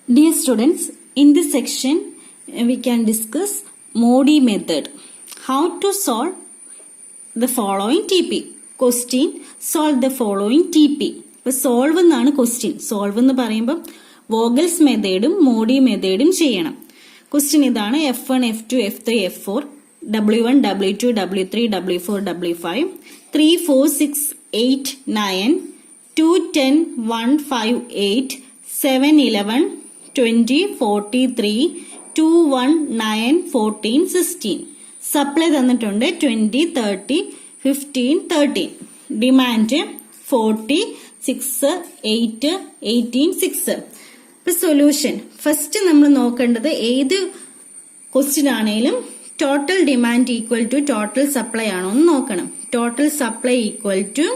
Dear students, in this section we can discuss Modi method. How to solve the following TP. Question, solve the following TP. ഇപ്പോൾ solve എന്നാണ് question. Solve എന്ന് പറയുമ്പോൾ Vogel's മെത്തേഡും Modi മെത്തേഡും ചെയ്യണം. Question ഇതാണ്: F1, F2, F3, F4, W1, W2, W3, W4, W5, 3, 4, 6, 8, 9, 2, 10, 1, 5, 8, 7, 11, 20, 43, 2, 1, 9, 14, 16. Supply തന്നിട്ടുണ്ട് 20, 30, 15, 13. Demand 40, 6, 8, 18, 6. ഇപ്പൊ solution first നമ്മൾ നോക്കേണ്ടത് ഏത് ക്വസ്റ്റ്യൻ ആണെങ്കിലും total demand equal to total supply ആണോ എന്ന് നോക്കണം. Total supply equal to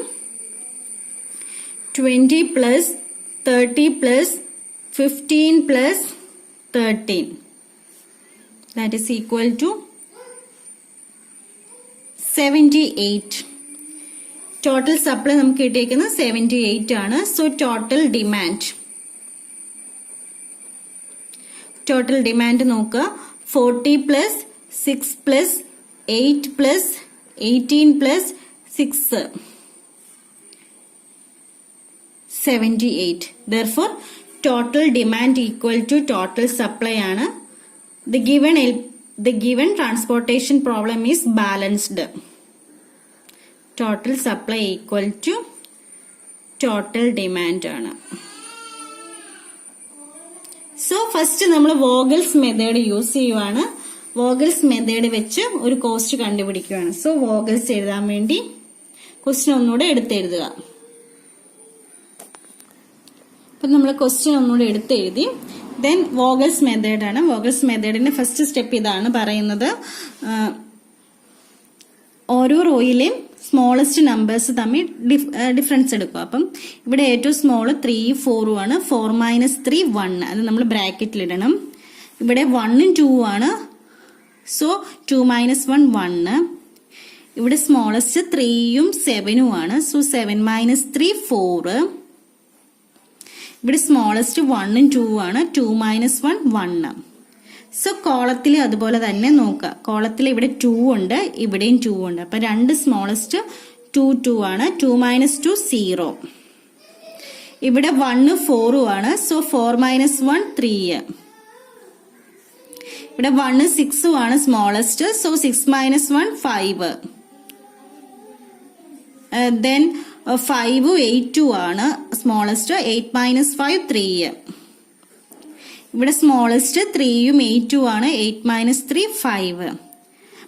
20 plus 30 plus 15 plus 13, that is equal to 78. Total supply നമുക്ക് കിട്ടിയിരിക്കുന്നത് 78 ആണ്. So total demand നോക്കുക. 40 plus 6 plus 8 plus 18 plus 6, 78. Therefore total demand equal to total supply ആണ്. The given transportation problem is balanced. Total supply equal to total demand ആണ്. So first നമ്മൾ Vogel's method use ചെയ്യുവാണ്. Vogel's method വെച്ച് ഒരു cost കണ്ടുപിടിക്കുകയാണ്. So Vogel's എഴുതാൻ വേണ്ടി question ഒന്നുകൂടെ എടുത്തെഴുതുക. അപ്പം നമ്മൾ ക്വസ്റ്റ്യൻ ഒന്നുകൂടെ എടുത്തെഴുതി. ദെൻ വോഗൽസ് മെത്തേഡാണ്. വോഗൽസ് മെത്തേഡിന്റെ ഫസ്റ്റ് സ്റ്റെപ്പ് ഇതാണ് പറയുന്നത്: ഓരോ റോയിലെയും സ്മോളസ്റ്റ് നമ്പേഴ്സ് തമ്മിൽ ഡിഫറൻസ് എടുക്കുക. അപ്പം ഇവിടെ ഏറ്റവും സ്മോൾ 3, 4 ആണ്. 4 - 3 1. അത് നമ്മൾ ബ്രാക്കറ്റിൽ ഇടണം. ഇവിടെ 1ഉം 2 ആണ്. സോ 2 - 1 1. ഇവിടെ സ്മോളസ്റ്റ് 3ഉം 7ഉം ആണ്. സോ 7 - 3 4. ഇവിടെ സ്മോളസ്റ്റ് 1ഉം 2 ആണ്. 2 - 1 1. സോ കോളത്തിൽ അതുപോലെ തന്നെ നോക്കുക. കോളത്തിൽ ഇവിടെ 2 ഉണ്ട്, ഇവിടെയും 2 ഉണ്ട്. അപ്പൊ രണ്ട് സ്മോളസ്റ്റ് 2 2 ആണ്. 2 - 2 0. ഇവിടെ 1 4 ആണ്. സോ 4 - 1 3. ഇവിടെ 1 6 ആണ് സ്മോളസ്റ്റ്. സോ 6 - 1 5. ദെൻ 5 8 ആണ് സ്മോളസ്റ്റ്. 8 - 5 3. ഇവിടെ സ്മോളസ്റ്റ് 3ഉം 8ഉം ആണ്. 8 - 3 5.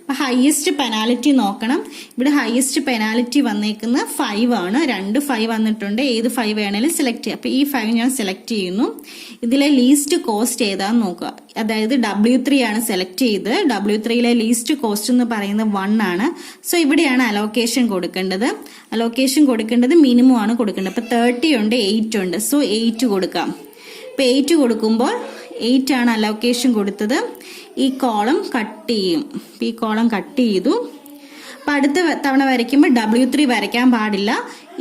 അപ്പൊ ഹയസ്റ്റ് പെനാലിറ്റി നോക്കണം. ഇവിടെ ഹയസ്റ്റ് പെനാലിറ്റി വന്നേക്കുന്ന 5 ആണ്. 2 5 വന്നിട്ടുണ്ട്. ഏത് 5 വേണേലും സെലക്ട് ചെയ്യാം. അപ്പൊ ഈ 5 ഞാൻ സെലക്ട് ചെയ്യുന്നു. ഇതിലെ ലീസ്റ്റ് കോസ്റ്റ് ഏതാന്ന് നോക്കുക. അതായത് W3 ആണ് സെലക്ട് ചെയ്ത്. W3യിലെ ലീസ്റ്റ് കോസ്റ്റ് എന്ന് പറയുന്നത് 1 ആണ്. സോ ഇവിടെയാണ് അലോക്കേഷൻ കൊടുക്കേണ്ടത്. അലോക്കേഷൻ കൊടുക്കേണ്ടത് മിനിമം ആണ് കൊടുക്കേണ്ടത്. അപ്പൊ 30 ഉണ്ട്, 8 ഉണ്ട്. സോ 8 കൊടുക്കാം. ഇപ്പൊ 8 കൊടുക്കുമ്പോൾ 8 ആണ് അലോക്കേഷൻ കൊടുത്തത്. ഈ കോളം കട്ട് ചെയ്യും. ഈ കോളം കട്ട് ചെയ്തു. അപ്പൊ അടുത്ത തവണ വരയ്ക്കുമ്പോൾ W3 വരയ്ക്കാൻ പാടില്ല.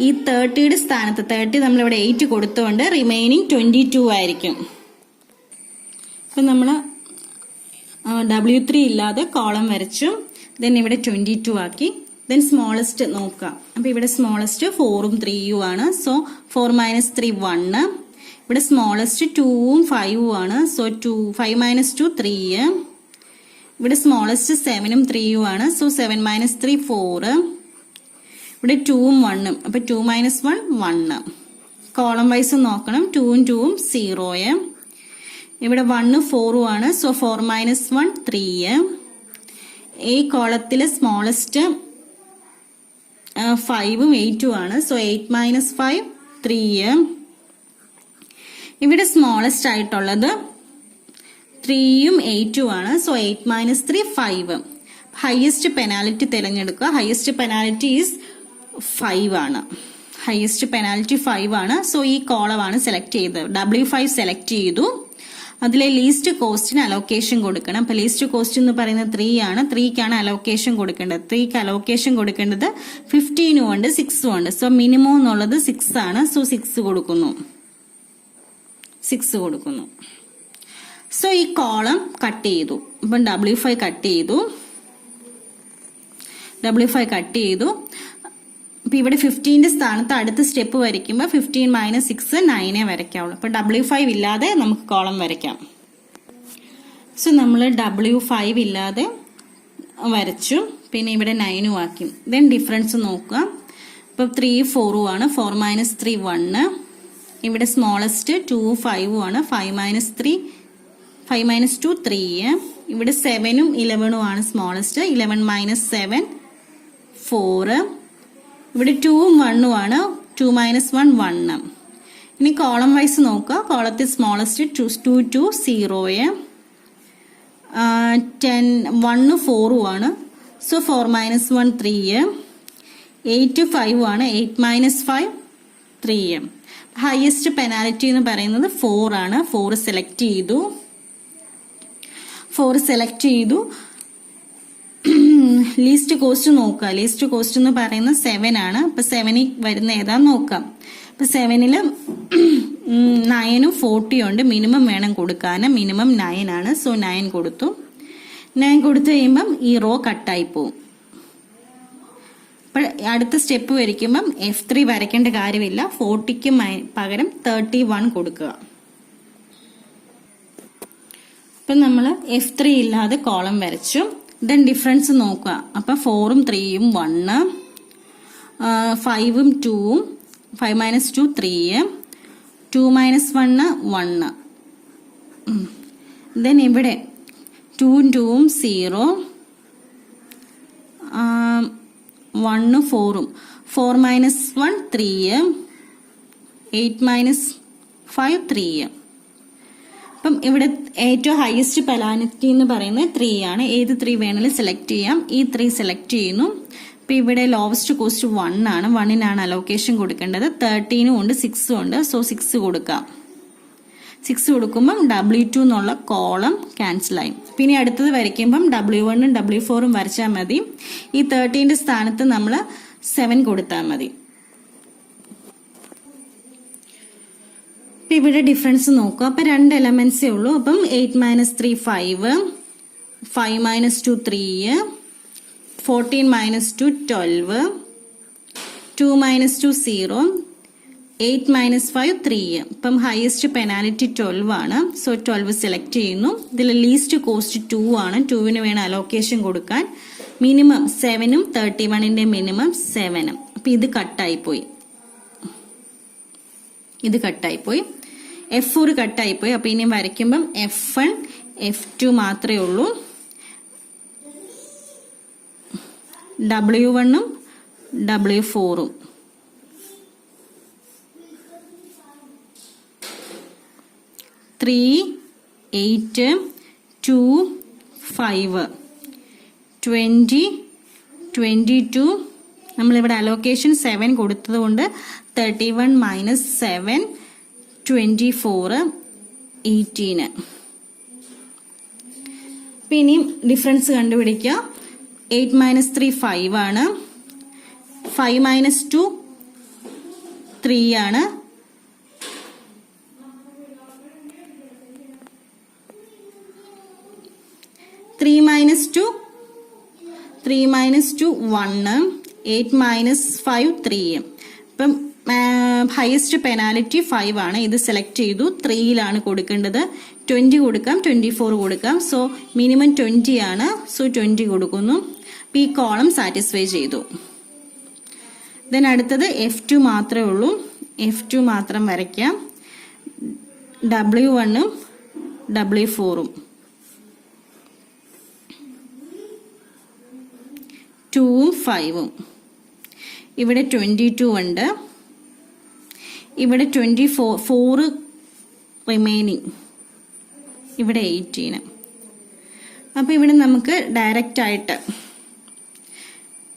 ഈ 30യുടെ സ്ഥാനത്ത് 30 നമ്മളിവിടെ 8 കൊടുത്തുകൊണ്ട് റിമൈനിങ് 22 ആയിരിക്കും. അപ്പൊ നമ്മള് W3 ഇല്ലാതെ കോളം വരച്ചു. ദെൻ ഇവിടെ 22 ആക്കി. ദെൻ സ്മോളസ്റ്റ് നോക്കാം. അപ്പൊ ഇവിടെ സ്മോളസ്റ്റ് 4ഉം 3ഉം ആണ്. സോ 4 - 3 1. ഇവിടെ സ്മോളസ്റ്റ് 2ഉം 5ഉം ആണ്. സോ 5 - 2 3. ഇവിടെ സ്മോളസ്റ്റ് 7ഉം 3ഉം ആണ്. സോ 7 - 3 4. ഇവിടെ 2ഉം 1ഉം. അപ്പൊ 2 - 1 1. കോളം വൈസ് നോക്കണം. 2ഉം 2ഉം 0. ഇവിടെ 1 4ഉം ആണ്. സോ 4 - 1 3. ഈ കോളത്തിലെ സ്മോളസ്റ്റ് 5ഉം 8ഉം ആണ്. സോ 8 - 5 3. ഇവിടെ സ്മോളസ്റ്റ് ആയിട്ടുള്ളത് 3ഉം 8ഉം ആണ്. സോ 8 - 3 5. ഹയസ്റ്റ് പെനാലിറ്റി തിരഞ്ഞെടുക്കുക. ഹയസ്റ്റ് പെനാലിറ്റി ഈസ് 5 ആണ്. ഹയസ്റ്റ് പെനാലിറ്റി 5 ആണ്. സോ ഈ കോളമാണ് സെലക്ട് ചെയ്തത്. W5 സെലക്ട് ചെയ്തു. അതിലെ ലീസ്റ്റ് കോസ്റ്റിന് അലോക്കേഷൻ കൊടുക്കണം. അപ്പൊ ലീസ്റ്റ് കോസ്റ്റ് എന്ന് പറയുന്നത് 3 ആണ്. 3ക്കാണ് അലോക്കേഷൻ കൊടുക്കേണ്ടത്. 3ക്ക് അലോക്കേഷൻ കൊടുക്കേണ്ടത് 15ഉം ഉണ്ട്, 6ഉം ഉണ്ട്. സോ മിനിമം എന്നുള്ളത് 6 ആണ്. സോ 6 കൊടുക്കുന്നു. 6 കൊടുക്കുന്നു. സോ ഈ കോളം കട്ട് ചെയ്തു. അപ്പം W5 കട്ട് ചെയ്തു. അപ്പം ഇവിടെ 15ന്റെ സ്ഥാനത്ത് അടുത്ത സ്റ്റെപ്പ് വരയ്ക്കുമ്പോൾ 15 - 6 9 വരയ്ക്കാവുള്ളൂ. അപ്പം W5 ഇല്ലാതെ നമുക്ക് കോളം വരയ്ക്കാം. സോ നമ്മൾ W5 ഇല്ലാതെ വരച്ചു. പിന്നെ ഇവിടെ 9 ആക്കി. ദെൻ ഡിഫറൻസ് നോക്കുക. ഇപ്പം 3 4 ആണ്. 4 - 3 1. ഇവിടെ സ്മോളസ്റ്റ് 2 5 ആണ്. 5 - 2 3. ഇവിടെ 7 11 ആണ് സ്മോളസ്റ്റ്. 11 - 7 4. ഇവിടെ 2 1 ആണ്. 2 - 1 1. ഇനി കോളം വൈസ് നോക്കുക. കോളത്തിൽ സ്മോളസ്റ്റ് 2 2 0. 10 1 4 ആണ്. സോ 4 - 1 3. 8 5 ആണ്. 8 - 5 3. ഹയസ്റ്റ് പെനാൽറ്റി എന്ന് പറയുന്നത് 4 ആണ്. 4 സെലക്ട് ചെയ്തു. ലീസ്റ്റ് കോസ്റ്റ് നോക്കുക. ലീസ്റ്റ് കോസ്റ്റ് എന്ന് പറയുന്നത് 7 ആണ്. അപ്പൊ 7 വരുന്ന ഏതാന്ന് നോക്കാം. അപ്പൊ 7-ല് 9 40 ഉണ്ട്. മിനിമം വേണം കൊടുക്കാൻ. മിനിമം 9 ആണ്. സോ 9 കൊടുത്തു. 9 കൊടുത്തു കഴിയുമ്പം ഈ റോ കട്ടായി പോവും. അപ്പോൾ അടുത്ത സ്റ്റെപ്പ് വരയ്ക്കുമ്പം F3 വരയ്ക്കേണ്ട കാര്യമില്ല. 40ക്ക് പകരം 31 കൊടുക്കുക. അപ്പം നമ്മൾ F3 ഇല്ലാതെ കോളം വരച്ചു. ദെൻ ഡിഫറൻസ് നോക്കുക. അപ്പം 4ഉം 3ഉം 1, 5ഉം 2ഉം 5 - 2 3, 2 - 1 1. ദെൻ ഇവിടെ 2ഉം 2ഉം 0, 1 4ഉം 4 - 1 3, 8 - 5 3. അപ്പം ഇവിടെ ഏറ്റവും ഹയസ്റ്റ് പെനാൽറ്റി എന്ന് പറയുന്നത് 3 ആണ്. ഏത് 3 വേണമെങ്കിലും സെലക്ട് ചെയ്യാം. ഈ 3 സെലക്ട് ചെയ്യുന്നു. അപ്പം ഇവിടെ ലോവസ്റ്റ് കോസ്റ്റ് 1 ആണ്. 1-നാണ് അലോക്കേഷൻ കൊടുക്കേണ്ടത്. 13 ഉണ്ട് 6 ഉണ്ട്. സോ 6 കൊടുക്കാം. 6 കൊടുക്കുമ്പം W2 എന്നുള്ള കോളം ക്യാൻസലായി. പിന്നെ അടുത്തത് വരയ്ക്കുമ്പം W1ഉം W4ഉം വരച്ചാൽ മതി. ഈ 13ന്റെ സ്ഥാനത്ത് നമ്മൾ 7 കൊടുത്താൽ മതി. ഇവിടെ ഡിഫറൻസ് നോക്കുക. അപ്പം 2 എലമെന്റ്സേ ഉള്ളൂ. അപ്പം 8 - 3 5, 5 - 2 3, 14 - 2 12, 2 - 2 0, 8 - 5 3. ഇപ്പം ഹയസ്റ്റ് പെനാൽറ്റി 12 ആണ്. സോ 12 സെലക്ട് ചെയ്യുന്നു. ഇതിൽ ലീസ്റ്റ് കോസ്റ്റ് 2 ആണ്. 2-ന് വേണം അലോക്കേഷൻ കൊടുക്കാൻ. മിനിമം 7ഉം 31ന്റെ മിനിമം 7. അപ്പം ഇത് കട്ടായിപ്പോയി. F4 കട്ടായിപ്പോയി. അപ്പം ഇനി വരയ്ക്കുമ്പം F1 F2 മാത്രമേ ഉള്ളൂ. W1ഉം W4ഉം. Three, 8, 2, 5, 20, 22. നമ്മളിവിടെ അലോക്കേഷൻ 7 കൊടുത്തത് കൊണ്ട് 31 - 7 24 18. പിന്നെ ഡിഫറൻസ് കണ്ടുപിടിക്കുക. 8 - 3 5 ആണ്. 5 - 2 3 ആണ്. 3 - 2 1, 8 - 5 3. ഇപ്പം ഹയസ്റ്റ് പെനാൽറ്റി 5 ആണ്. ഇത് സെലക്ട് ചെയ്തു. 3-ലാണ് കൊടുക്കേണ്ടത്. 20 കൊടുക്കാം, 24 കൊടുക്കാം. സോ മിനിമം 20 ആണ്. സോ 20 കൊടുക്കുന്നു. ഈ കോളം സാറ്റിസ്ഫൈ ചെയ്തു. ദെൻ അടുത്തത് F2 മാത്രമേ ഉള്ളൂ. F2 മാത്രം വരയ്ക്കാം. W1ഉം W4ഉം 2ഉം 5ഉം. ഇവിടെ 22 ഉണ്ട്. ഇവിടെ 4 റിമൈനിങ്. ഇവിടെ 18. അപ്പം ഇവിടെ നമുക്ക് ഡയറക്റ്റ് ആയിട്ട്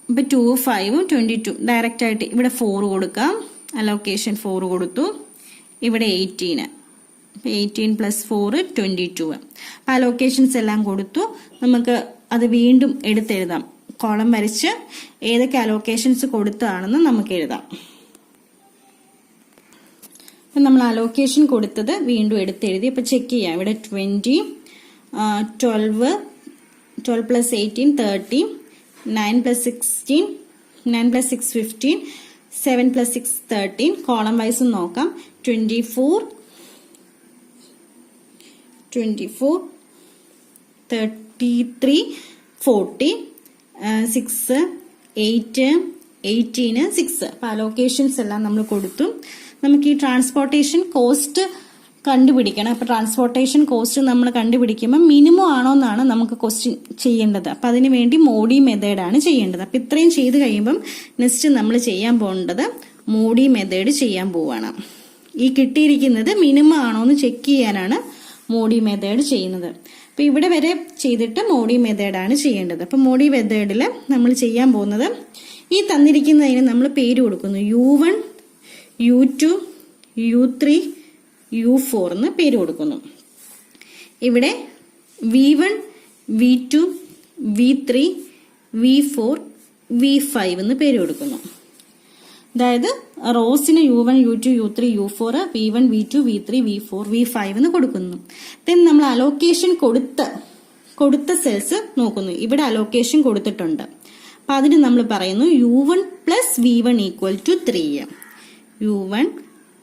ഇപ്പം 2 5 22 ഡയറക്റ്റ് ആയിട്ട് ഇവിടെ 4 കൊടുക്കാം. അലോക്കേഷൻ 4 കൊടുത്തു. ഇവിടെ 18. 18 + 4 22. അപ്പം അലോക്കേഷൻസ് എല്ലാം കൊടുത്തു. നമുക്ക് അത് വീണ്ടും എടുത്തെഴുതാം. കോളം വരച്ച് ഏതൊക്കെ അലോക്കേഷൻസ് കൊടുത്തതാണെന്ന് നമുക്ക് എഴുതാം. അപ്പം നമ്മൾ അലോക്കേഷൻ കൊടുത്തത് വീണ്ടും എടുത്തെഴുതി. അപ്പോൾ ചെക്ക് ചെയ്യാം. ഇവിടെ 20, 12 plus 18 30, 9 plus 16, 9 plus 6 15, 7 plus 6 13. Column vice നോക്കാം. 24, 33, 40, 6, 8, 18, 6. അപ്പോൾ അലോക്കേഷൻസ് എല്ലാം നമ്മൾ കൊടുത്തു. നമുക്ക് ഈ ട്രാൻസ്പോർട്ടേഷൻ കോസ്റ്റ് കണ്ടുപിടിക്കണം. അപ്പോൾ ട്രാൻസ്പോർട്ടേഷൻ കോസ്റ്റ് നമ്മൾ കണ്ടുപിടിക്കുമ്പോൾ മിനിമം ആണോ എന്നാണ് നമുക്ക് ക്വസ്റ്റ്യൻ ചെയ്യേണ്ടത്. അപ്പം അതിന് വേണ്ടി മോഡി മെത്തേഡാണ് ചെയ്യേണ്ടത്. അപ്പം ഇത്രയും ചെയ്ത് കഴിയുമ്പം നെക്സ്റ്റ് നമ്മൾ ചെയ്യാൻ പോകേണ്ടത് മോഡി മെത്തേഡ് ചെയ്യാൻ പോവുകയാണ്. ഈ കിട്ടിയിരിക്കുന്നത് മിനിമം ആണോ എന്ന് ചെക്ക് ചെയ്യാനാണ് മോഡി മെത്തേഡ് ചെയ്യുന്നത്. അപ്പം ഇവിടെ വരെ ചെയ്തിട്ട് മോഡി മെത്തേഡാണ് ചെയ്യേണ്ടത്. അപ്പം മോഡി മെത്തേഡിൽ നമ്മൾ ചെയ്യാൻ പോകുന്നത് ഈ തന്നിരിക്കുന്നതിന് നമ്മൾ പേര് കൊടുക്കുന്നു. U1, U2, U3, U4 എന്ന് പേര് കൊടുക്കുന്നു. ഇവിടെ V1, V2, V3, V4, V5 എന്ന് പേര് കൊടുക്കുന്നു. അതായത് റോസിന് U1, U2, U3, U4, V1, V2, V3, V4, V5 എന്ന് കൊടുക്കുന്നു. ദെൻ നമ്മൾ അലോക്കേഷൻ കൊടുത്ത സെൽസ് നോക്കുന്നു. ഇവിടെ അലോക്കേഷൻ കൊടുത്തിട്ടുണ്ട്. അപ്പൊ അതിന് നമ്മൾ പറയുന്നു U1 plus V1 equal to 3. U1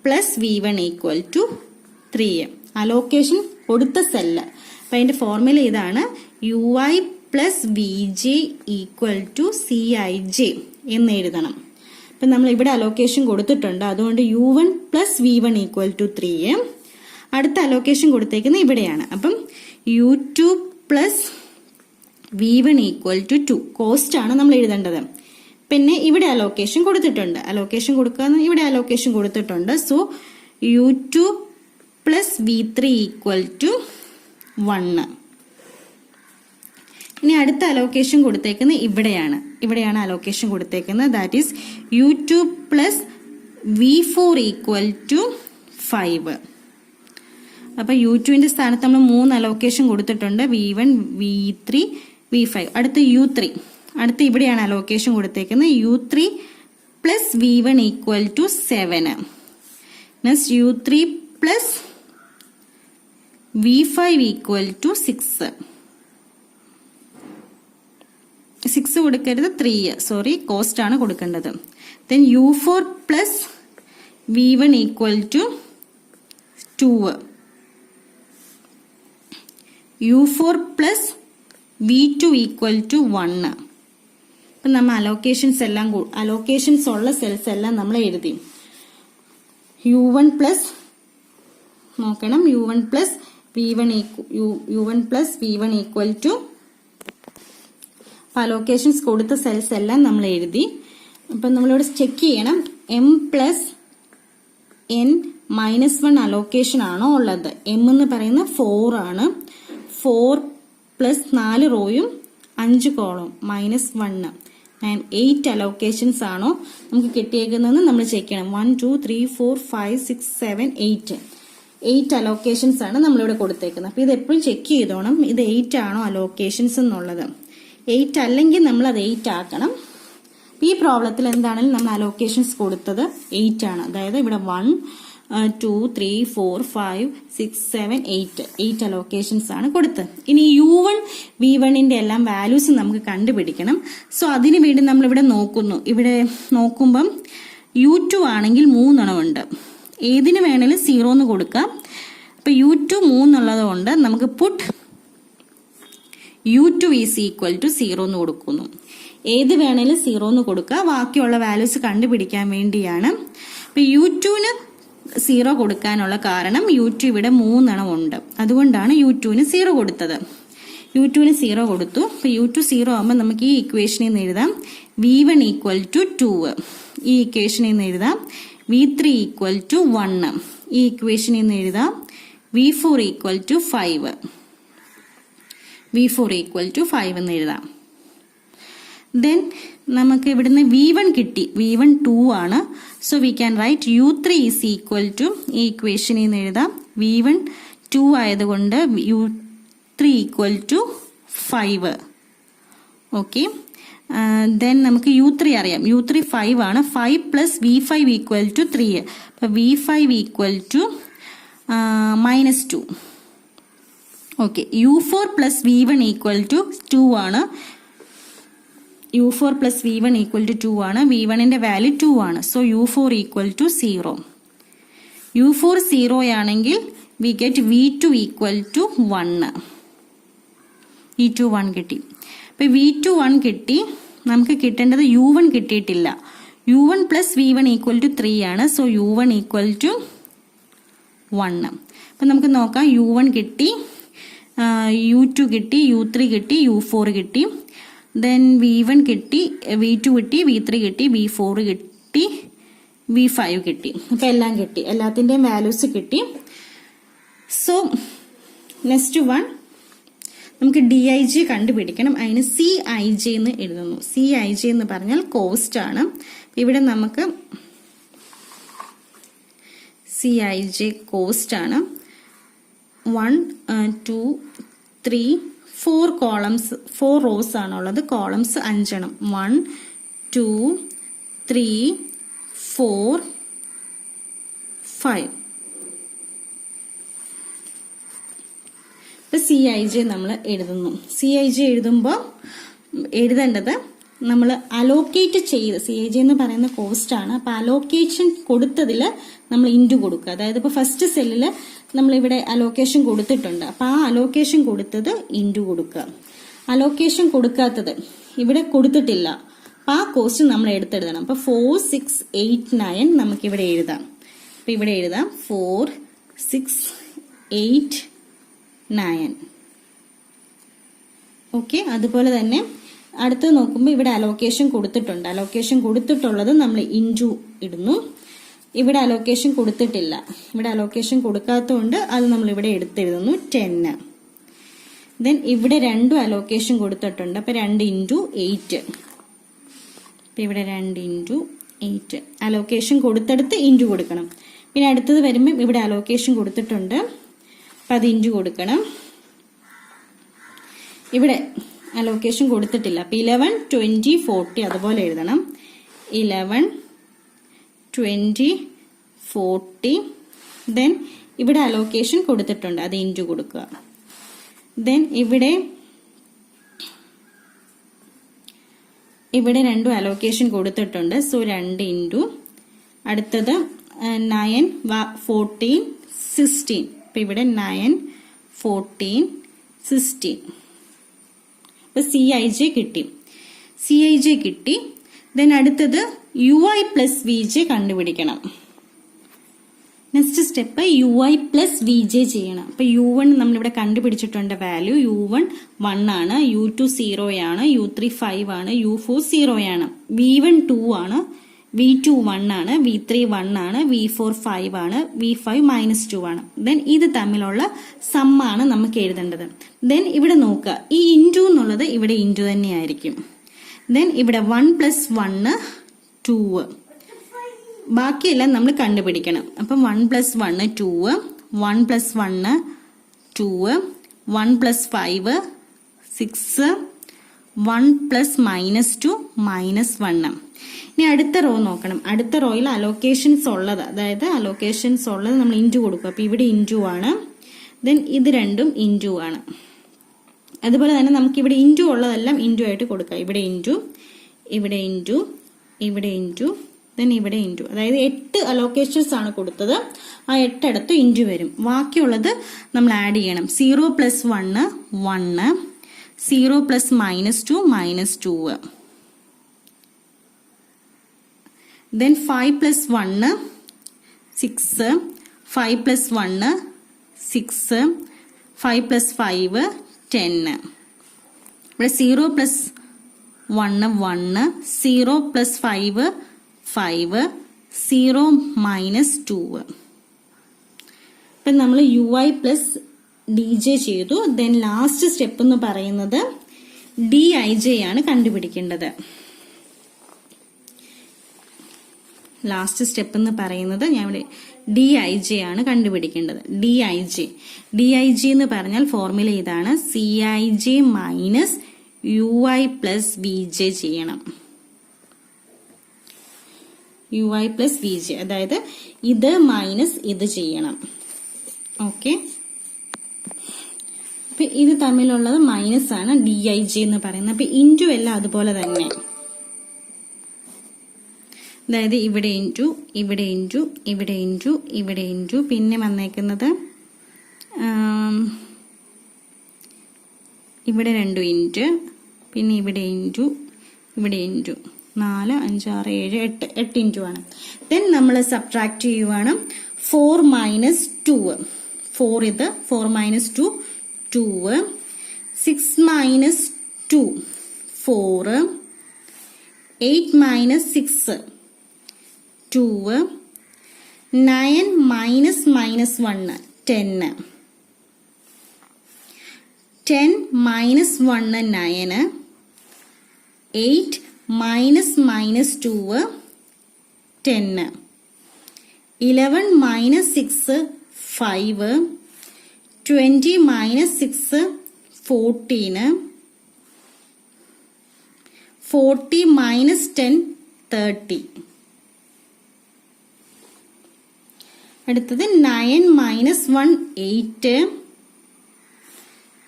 plus V1 equal to 3. Allocation കൊടുത്ത സെല്ല്. അപ്പൊ അതിന്റെ ഫോർമുല ഇതാണ്. UI plus VJ equal to CIJ എന്ന് എഴുതണം. അപ്പൊ നമ്മൾ ഇവിടെ അലോക്കേഷൻ കൊടുത്തിട്ടുണ്ട്. അതുകൊണ്ട് U1 plus V1 equal to 3. അടുത്ത അലോക്കേഷൻ കൊടുത്തേക്കുന്നത് ഇവിടെയാണ്. അപ്പം U2 plus V1 equal to 2. Cost ആണ് നമ്മൾ എഴുതേണ്ടത്. പിന്നെ ഇവിടെ അലോക്കേഷൻ കൊടുത്തിട്ടുണ്ട്. അലോക്കേഷൻ കൊടുക്കാന്ന് ഇവിടെ അലോക്കേഷൻ കൊടുത്തിട്ടുണ്ട്. So U2 plus V3 equal to 1. ഇനി അടുത്ത അലോക്കേഷൻ കൊടുത്തേക്കുന്നത് ഇവിടെയാണ് അലോക്കേഷൻ കൊടുത്തേക്കുന്നത്. That is U2 plus V4 equal to 5. അപ്പൊ U2ന്റെ സ്ഥാനത്ത് നമ്മൾ 3 അലോക്കേഷൻ കൊടുത്തിട്ടുണ്ട്. V1, V3, V5. അടുത്ത U3. അടുത്ത ഇവിടെയാണ് അലോക്കേഷൻ കൊടുത്തേക്കുന്നത്. U3 plus V1 equal to 7. Next U3 plus V5 equal to 6. 6 കൊടുക്കരുത്, 3. സോറി, കോസ്റ്റ് ആണ് കൊടുക്കേണ്ടത്. Then U4 plus V1 equal to 2. U4 plus V2 equal to 1. അപ്പം നമ്മൾ അലോക്കേഷൻസ് ഉള്ള സെൽസ് എല്ലാം നമ്മൾ എഴുതി. U1 plus നോക്കണം. U1 plus V1 equal to allocations കൊടുത്ത സെൽസ് എല്ലാം നമ്മൾ എഴുതി. അപ്പം നമ്മളിവിടെ ചെക്ക് ചെയ്യണം. M+N-1 അലോക്കേഷൻ ആണോ ഉള്ളത്. M എന്ന് പറയുന്നത് 4 ആണ്. 4 plus 4 റോയും 5 കോളം -1. 8 അലോക്കേഷൻസ് ആണോ നമുക്ക് കിട്ടിയേക്കുന്നതെന്ന് നമ്മൾ ചെക്ക് ചെയ്യണം. 1, 2, 3, 4, 5, 6, 7, 8 അലോക്കേഷൻസ് ആണ് നമ്മളിവിടെ കൊടുത്തേക്കുന്നത്. അപ്പൊ ഇത് എപ്പോഴും ചെക്ക് ചെയ്തോണം. ഇത് 8 ആണോ അലോക്കേഷൻസ് എന്നുള്ളത്. 8 അല്ലെങ്കിൽ നമ്മൾ അത് 8 ആക്കണം. ഈ പ്രോബ്ലത്തിൽ എന്താണെങ്കിലും നമ്മൾ അലോക്കേഷൻസ് കൊടുത്തത് 8 ആണ്. അതായത് ഇവിടെ 1, 2, 3, 4, 5, 6, 7, 8 അലോക്കേഷൻസ് ആണ് കൊടുത്തത്. ഇനി U1, V1ന്റെ എല്ലാം വാല്യൂസ് നമുക്ക് കണ്ടുപിടിക്കണം. സോ അതിനു വേണ്ടി നമ്മൾ ഇവിടെ നോക്കുന്നു. ഇവിടെ നോക്കുമ്പം U2 ആണെങ്കിൽ 3 എണ്ണമുണ്ട്. ഏതിന് വേണേലും 0 എന്ന് കൊടുക്കാം. അപ്പൊ U2 3 ഉള്ളത് കൊണ്ട് നമുക്ക് puttu U2 is equal to 0 എന്ന് കൊടുക്കുന്നു. ഏത് വേണേലും 0 എന്ന് കൊടുക്കുക. ബാക്കിയുള്ള വാല്യൂസ് കണ്ടുപിടിക്കാൻ വേണ്ടിയാണ്. അപ്പൊ U2ന് 0 കൊടുക്കാനുള്ള കാരണം U2 ഇവിടെ 3 എണ്ണം ഉണ്ട്. അതുകൊണ്ടാണ് U2ന് 0 കൊടുത്തത്. U2ന് 0 കൊടുത്തു. അപ്പൊ U2 0 ആകുമ്പോൾ നമുക്ക് ഈ ഇക്വേഷനിൽ നിന്ന് എഴുതാം V1 equal to 2. ഈ ഇക്വേഷനിൽ നിന്ന് എഴുതാം V3 equal to 1. ഈ ഇക്വേഷനിൽ നിന്ന് എഴുതാം V4 equal to 5. V4 equal to 5 എന്ന് എഴുതാം. ദെൻ നമുക്ക് ഇവിടുന്ന് V1 കിട്ടി. V1 2 ആണ്. So we can write U3 is equal to ഈ ഇക്വേഷനിൽ നിന്ന് എഴുതാം V1 2 ആയതുകൊണ്ട് U3 equal to 5. Okay. Then നമുക്ക് U3 അറിയാം. U3 5 ആണ്. 5 പ്ലസ് V5 ഈക്വൽ ടു 3. അപ്പൊ V5 equal to -2. Okay. U4 plus V1 equal to 2 ആണ്. U4 plus V1 equal to 2 ആണ്. V1ന്റെ വാല്യൂ 2 ആണ്. So U4 equal to 0. U4 0 ആണെങ്കിൽ we get V2 equal to 1. V2 1 കിട്ടി. അപ്പൊ V2 1 കിട്ടി. നമുക്ക് കിട്ടേണ്ടത് U1 കിട്ടിയിട്ടില്ല. U1 plus V1 equal to 3 ആണ്. So U1 equal to 1. അപ്പൊ നമുക്ക് നോക്കാം. U1 കിട്ടി, U2 കിട്ടി, U3 കിട്ടി, U4 കിട്ടി. ദെൻ V1 കിട്ടി, V2 കിട്ടി, V3 കിട്ടി, V4 കിട്ടി, V5 കിട്ടി. അപ്പൊ എല്ലാം കിട്ടി. എല്ലാത്തിന്റെയും വാല്യൂസ് കിട്ടി. സോ നെക്സ്റ്റ് വൺ നമുക്ക് DIJ കണ്ടുപിടിക്കണം. അതിന് CIJ എന്ന് എഴുതുന്നു. CIJ എന്ന് പറഞ്ഞാൽ കോസ്റ്റ് ആണ്. ഇവിടെ നമുക്ക് CIJ കോസ്റ്റ് ആണ്. 1 2 3 4 കോളംസ് 4 റോസ് ആണുള്ളത്. കോളംസ് 5 എണ്ണം. 1 2 3 4 5. ഇപ്പൊ CIJ നമ്മൾ എഴുതുന്നു. CIJ എഴുതുമ്പോൾ എഴുതേണ്ടത് നമ്മൾ അലോക്കേറ്റ് ചെയ്ത്, CIJ എന്ന് പറയുന്ന കോസ്റ്റ് ആണ്. അപ്പൊ അലോക്കേഷൻ കൊടുത്തതിൽ നമ്മൾ ഇൻറ്റു കൊടുക്കുക. അതായത് ഇപ്പൊ ഫസ്റ്റ് സെല്ലിൽ നമ്മൾ ഇവിടെ അലോക്കേഷൻ കൊടുത്തിട്ടുണ്ട്. അപ്പൊ ആ അലോക്കേഷൻ കൊടുത്തത് ഇൻറ്റു കൊടുക്കുക. അലോക്കേഷൻ കൊടുക്കാത്തത് ഇവിടെ കൊടുത്തിട്ടില്ല. അപ്പൊ ആ കോസ്റ്റ് നമ്മൾ എടുത്തെഴുതണം. അപ്പൊ 4 6 8 9 നമുക്ക് ഇവിടെ എഴുതാം. അപ്പൊ ഇവിടെ എഴുതാം 4 6 8 9. ഓക്കെ. അതുപോലെ തന്നെ അടുത്ത് നോക്കുമ്പോൾ ഇവിടെ അലോക്കേഷൻ കൊടുത്തിട്ടുണ്ട്. അലോക്കേഷൻ കൊടുത്തിട്ടുള്ളത് നമ്മൾ ഇൻറ്റു ഇടുന്നു. ഇവിടെ അലോക്കേഷൻ കൊടുത്തിട്ടില്ല. ഇവിടെ അലോക്കേഷൻ കൊടുക്കാത്തതുകൊണ്ട് അത് നമ്മൾ ഇവിടെ എടുത്തെഴുതുന്നു 10. ദെൻ ഇവിടെ രണ്ടും അലോക്കേഷൻ കൊടുത്തിട്ടുണ്ട്. അപ്പൊ 2 ഇൻറ്റു 8. അപ്പൊ ഇവിടെ 2 ഇൻറ്റു 8. അലോക്കേഷൻ കൊടുത്തെടുത്ത് ഇൻറ്റു കൊടുക്കണം. പിന്നെ അടുത്തത് വരുമ്പം ഇവിടെ അലോക്കേഷൻ കൊടുത്തിട്ടുണ്ട്. അപ്പൊ അത് ഇൻറ്റു കൊടുക്കണം. ഇവിടെ അലോക്കേഷൻ കൊടുത്തിട്ടില്ല. അപ്പൊ 11 20 40 അതുപോലെ എഴുതണം. 11 20 40. ദെൻ ഇവിടെ അലോക്കേഷൻ കൊടുത്തിട്ടുണ്ട്. അത് ഇൻറ്റു കൊടുക്കുക. ദെൻ ഇവിടെ രണ്ടും അലോക്കേഷൻ കൊടുത്തിട്ടുണ്ട്. സോ 2 ഇൻറ്റു അടുത്തത് 9 14 16. അപ്പൊ ഇവിടെ 9 14 16. അപ്പൊ CIJ കിട്ടി. CIJ കിട്ടി. ദെൻ അടുത്തത് UI പ്ലസ് VJ കണ്ടുപിടിക്കണം. Next step UI plus VJ ചെയ്യണം. അപ്പൊ U1 നമ്മളിവിടെ കണ്ടുപിടിച്ചിട്ടുണ്ട് വാല്യൂ. U1 1 ആണ്, U2 0 ആണ്, U3 5 ആണ്, U4 0 ആണ്, V1 2 ആണ്, V2 1 ആണ്, V3 1 ആണ്, V4 5 ആണ്, V5 -2 ആണ്. ദെൻ ഇത് തമ്മിലുള്ള സമ്മാണ് നമുക്ക് എഴുതേണ്ടത്. ദെൻ ഇവിടെ നോക്കുക, ഈ ഇൻറ്റു എന്നുള്ളത് ഇവിടെ ഇൻറ്റു തന്നെയായിരിക്കും. ദെൻ ഇവിടെ 1 പ്ലസ് 1 2. ബാക്കിയെല്ലാം നമ്മൾ കണ്ടുപിടിക്കണം. അപ്പം 1 പ്ലസ് 1 2, 1 പ്ലസ് 1 2, 1 പ്ലസ് 5 6, 1 പ്ലസ് -2 -1. ഇനി അടുത്ത റോ നോക്കണം. അടുത്ത റോയിൽ അലോക്കേഷൻസ് ഉള്ളത്, അതായത് അലോക്കേഷൻസ് ഉള്ളത് നമ്മൾ ഇൻറ്റു കൊടുക്കും. അപ്പൊ ഇവിടെ ഇൻറ്റു ആണ്. ദെൻ ഇത് രണ്ടും ഇൻറ്റു ആണ്. അതുപോലെ തന്നെ നമുക്ക് ഇവിടെ ഇൻറ്റു ഉള്ളതെല്ലാം ഇൻറ്റു ആയിട്ട് കൊടുക്കാം. ഇവിടെ ഇൻറ്റു, ഇവിടെ ഇൻറ്റു, ഇവിടെ ഇൻറ്റു, ദെൻ ഇവിടെ ഇൻറ്റു. അതായത് 8 അലോക്കേഷൻസ് ആണ് കൊടുത്തത്. ആ 8 അടുത്ത് ഇൻറ്റു വരും. ബാക്കിയുള്ളത് നമ്മൾ ആഡ് ചെയ്യണം. 0 plus 1 1, 0 plus -2 -2. Then 5 plus 1 6, 5 plus 1 6, 5 plus 5 10. ഇവിടെ 0 plus 1 1, 0 plus 5 5, 0 minus 2. ഇപ്പം നമ്മൾ UI plus DJ ചെയ്തു. ദെൻ ലാസ്റ്റ് സ്റ്റെപ്പ് എന്ന് പറയുന്നത് DIJ ആണ് കണ്ടുപിടിക്കേണ്ടത്. ലാസ്റ്റ് സ്റ്റെപ്പ് എന്ന് പറയുന്നത് ഞാൻ ഇവിടെ DIJ ആണ് കണ്ടുപിടിക്കേണ്ടത്. DIJ എന്ന് പറഞ്ഞാൽ ഫോർമുല ഇതാണ്: CIJ minus UI plus VJ ചെയ്യണം. UI പ്ലസ് VJ, അതായത് ഇത് മൈനസ് ഇത് ചെയ്യണം. ഓക്കെ, അപ്പൊ ഇത് തമ്മിലുള്ളത് മൈനസ് ആണ് DIJ എന്ന് പറയുന്നത്. അപ്പൊ ഇൻറ്റു എല്ലാം അതുപോലെ തന്നെ, അതായത് ഇവിടെ ഇൻറ്റു, ഇവിടെ ഇൻറ്റു, ഇവിടെ ഇൻറ്റു, ഇവിടെ ഇൻറ്റു, പിന്നെ വന്നേക്കുന്നത് ഇവിടെ 2 ഇൻറ്റു, പിന്നെ ഇവിടെ ഇൻറ്റു, ഇവിടെ ഇൻറ്റു, 4 5 6 7 8 ഇൻറ്റു ആണ്. ദെൻ നമ്മൾ സബ്ട്രാക്ട് ചെയ്യുവാണ്. 4 മൈനസ് 2, 4 ഇത് 4 minus 2 2, 6 minus 2 4, 8 minus 6 2, 9 minus minus 1 10, 10 minus 1 9, 8 minus minus 2 10, 11 minus 6 5, 20 minus 6 14, 40 minus 10 30. അടുത്തത് 9 മൈനസ് 1 8.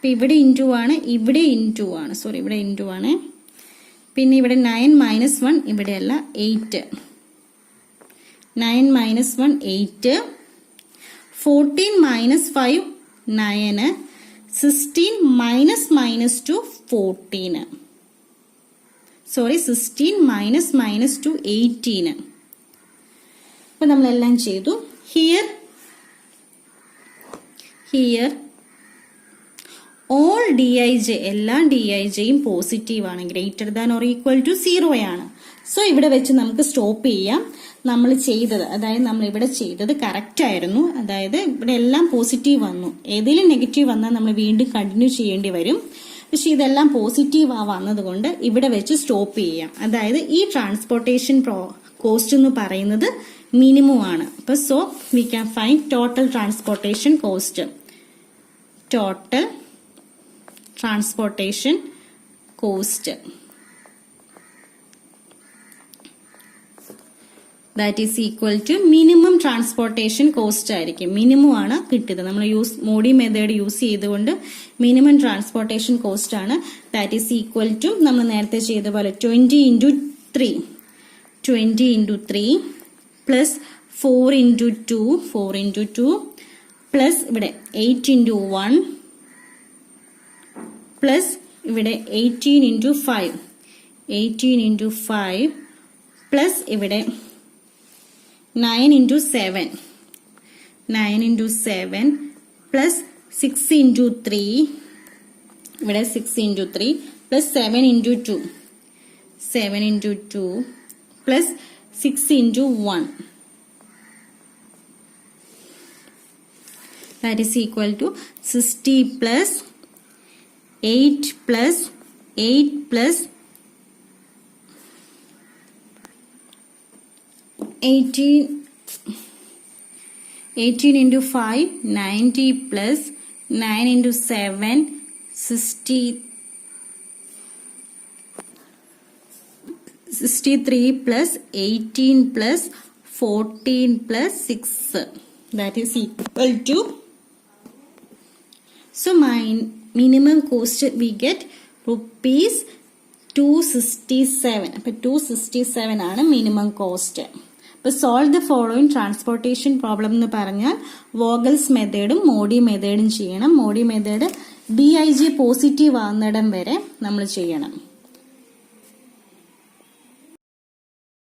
ഇവിടെ ഇൻറ്റു ആണ്, ഇവിടെ ഇൻറ്റു ആണ്, സോറി ഇവിടെ ഇൻറ്റു ആണ്. പിന്നെ ഇവിടെ 9 മൈനസ് 1 ഇവിടെയല്ല 8, 9 minus 1 8, 14 minus 5 9, 16 minus minus 2 14, sorry 16 minus minus 2 18. അപ്പൊ നമ്മളെല്ലാം ചെയ്തു. ഹിയർ ഓൾ DIJ, എല്ലാ DIJയും പോസിറ്റീവ് ആണ്, greater than or equal to 0 ആണ്. സോ ഇവിടെ വെച്ച് നമുക്ക് സ്റ്റോപ്പ് ചെയ്യാം. നമ്മൾ ചെയ്തത്, അതായത് നമ്മൾ ഇവിടെ ചെയ്തത് കറക്റ്റ് ആയിരുന്നു. അതായത് ഇവിടെ എല്ലാം പോസിറ്റീവ് വന്നു. ഏതെങ്കിലും നെഗറ്റീവ് വന്നാൽ നമ്മൾ വീണ്ടും കണ്ടിന്യൂ ചെയ്യേണ്ടി വരും. പക്ഷെ ഇതെല്ലാം പോസിറ്റീവ് വന്നത് കൊണ്ട് ഇവിടെ വെച്ച് സ്റ്റോപ്പ് ചെയ്യാം. അതായത് ഈ ട്രാൻസ്പോർട്ടേഷൻ കോസ്റ്റ് എന്ന് പറയുന്നത് മിനിമം ആണ്. അപ്പൊ so we can find total transportation cost. Total transportation cost, that is equal to minimum transportation cost ആയിരിക്കും. മിനിമം ആണ് കിട്ടിയത്. നമ്മൾ മോഡി മെത്തേഡ് യൂസ് ചെയ്തുകൊണ്ട് മിനിമം ട്രാൻസ്പോർട്ടേഷൻ കോസ്റ്റ് ആണ്. ദാറ്റ് ഈസ് ഈക്വൽ ടു നമ്മൾ നേരത്തെ ചെയ്ത പോലെ 20 into 3, 20 into 3 plus 4 into 2, 4 into 2 plus ഇവിടെ 8 ഇൻറ്റു 1 പ്ലസ് ഇവിടെ 18 ഇൻറ്റു 5, 18 ഇൻറ്റു 5 പ്ലസ് ഇവിടെ 9 ഇൻറ്റു 7, 9 ഇൻറ്റു 7 പ്ലസ് 6 ഇൻറ്റു 3, ഇവിടെ 6 into 3 plus 7 into 2, 7 into 2 plus 6 into 1. That is equal to 60 plus 8 plus 8 plus 18 into 5 90 plus 9 into 7 63 plus 18 plus 14 plus 6, that is equal to, so my minimum cost we get rupees 267. അപ്പോൾ 267 ആണ് minimum cost. അപ്പോൾ solve the following transportation problem എന്ന് പറഞ്ഞാൽ Vogel's മെത്തേഡും Modi മെത്തേഡും ചെയ്യണം. Modi method DIJ positive ആവുന്നിടം വരെ നമ്മൾ ചെയ്യണം.